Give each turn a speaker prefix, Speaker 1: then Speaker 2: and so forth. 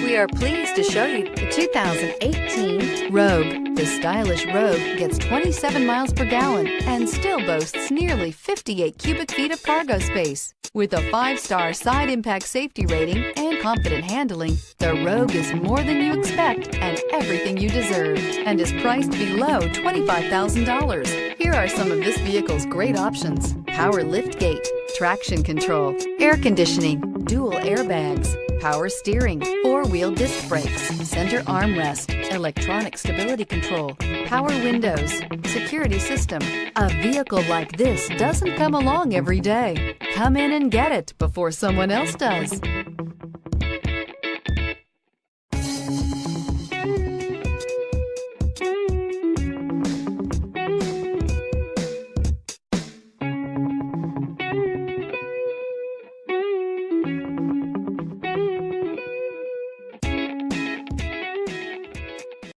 Speaker 1: We are pleased to show you the 2018 Rogue. The stylish Rogue gets 27 miles per gallon and still boasts nearly 58 cubic feet of cargo space. With a 5-star side impact safety rating and confident handling, the Rogue is more than you expect and everything you deserve, and is priced below $25,000. Here are some of this vehicle's great options: power liftgate, traction control, air conditioning, dual airbags, power steering, 4-wheel disc brakes, center armrest, electronic stability control, power windows, security system. A vehicle like this doesn't come along every day. Come in and get it before someone else does.